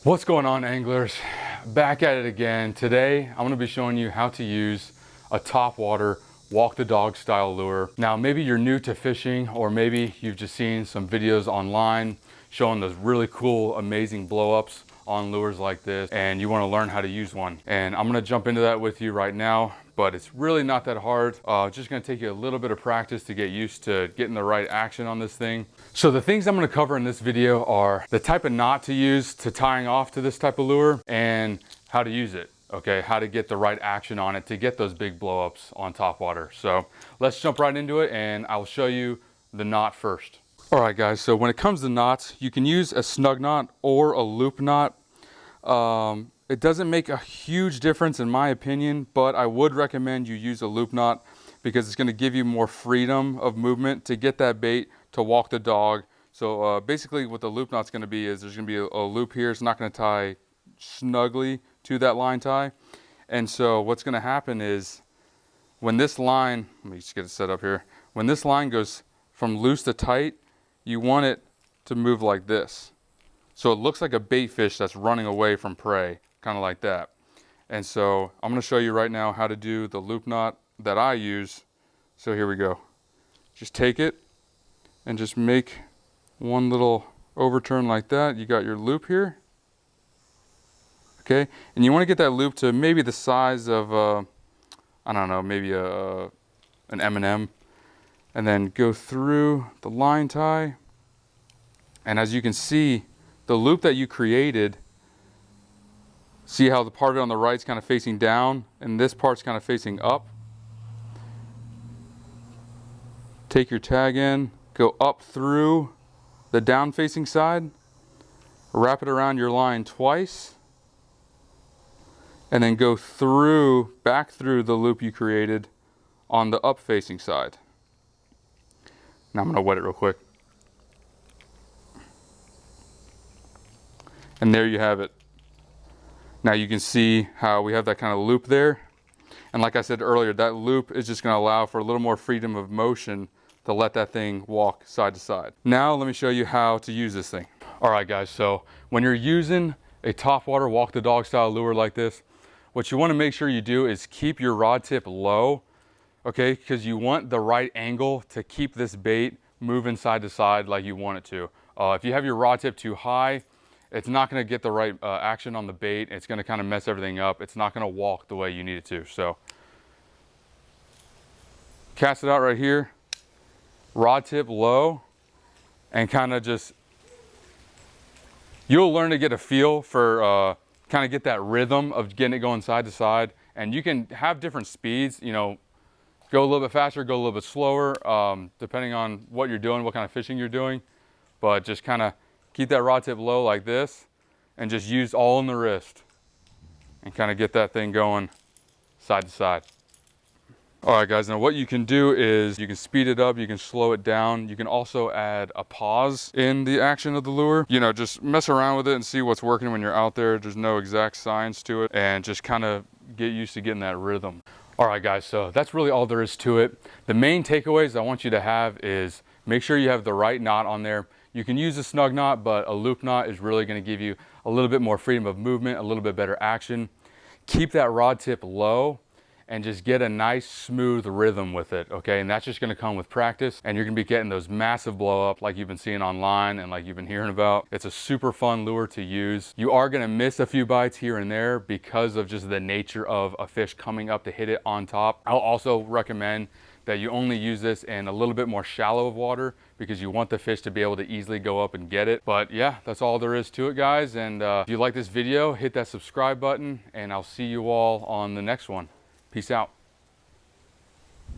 What's going on, anglers? Back at it again. Today I'm going to be showing you how to use a topwater walk the dog style lure. Now maybe you're new to fishing, or maybe you've just seen some videos online showing those really cool, amazing blow ups on lures like this, and you want to learn how to use one. And I'm going to jump into that with you right now, but it's really not that hard. Just going to take you a little bit of practice to get used to getting the right action on this thing. So the things I'm going to cover in this video are the type of knot to use to tying off to this type of lure, and how to use it. Okay, how to get the right action on it to get those big blow ups on topwater. So let's jump right into it, and I'll show you the knot first. All right guys, so when it comes to knots, you can use a snug knot or a loop knot. It doesn't make a huge difference in my opinion, but I would recommend you use a loop knot because it's going to give you more freedom of movement to get that bait to walk the dog. So basically what the loop knot's going to be is there's going to be a loop here. It's not going to tie snugly to that line tie. And so what's going to happen is when this line, let me just get it set up here. When this line goes from loose to tight, you want it to move like this. So it looks like a bait fish that's running away from prey, kind of like that. And so I'm going to show you right now how to do the loop knot that I use. So here we go. Just take it and just make one little overturn like that. You got your loop here. Okay, and you want to get that loop to maybe the size of, I don't know, maybe an M&M. And then go through the line tie. And as you can see, the loop that you created, see how the part on the right is kind of facing down and this part's kind of facing up. Take your tag in, go up through the down facing side, wrap it around your line twice, and then go through, back through the loop you created on the up facing side. Now I'm going to wet it real quick. And there you have it. Now you can see how we have that kind of loop there. And like I said earlier, that loop is just going to allow for a little more freedom of motion to let that thing walk side to side. Now let me show you how to use this thing. All right guys, so when you're using a topwater walk the dog style lure like this, what you want to make sure you do is keep your rod tip low, okay? Because you want the right angle to keep this bait moving side to side like you want it to. If you have your rod tip too high, it's not going to get the right action on the bait. It's going to kind of mess everything up. It's not going to walk the way you need it to. So cast it out right here, rod tip low, and kind of just, you'll learn to get a feel for, kind of get that rhythm of getting it going side to side. And you can have different speeds, you know, go a little bit faster, go a little bit slower, depending on what you're doing, what kind of fishing you're doing. But just kind of keep that rod tip low like this and just use all in the wrist and kind of get that thing going side to side. All right guys, now what you can do is you can speed it up, you can slow it down. You can also add a pause in the action of the lure. You know, just mess around with it and see what's working when you're out there. There's no exact science to it, and just kind of get used to getting that rhythm. All right guys, so that's really all there is to it. The main takeaways I want you to have is make sure you have the right knot on there. You can use a snug knot, but a loop knot is really going to give you a little bit more freedom of movement, a little bit better action. Keep that rod tip low and just get a nice smooth rhythm with it, okay? And that's just going to come with practice, and you're going to be getting those massive blow up like you've been seeing online and like you've been hearing about. It's a super fun lure to use. You are going to miss a few bites here and there because of just the nature of a fish coming up to hit it on top. I'll also recommend that you only use this in a little bit more shallow of water because you want the fish to be able to easily go up and get it. But yeah, that's all there is to it guys. And if you like this video, hit that subscribe button, and I'll see you all on the next one. Peace out.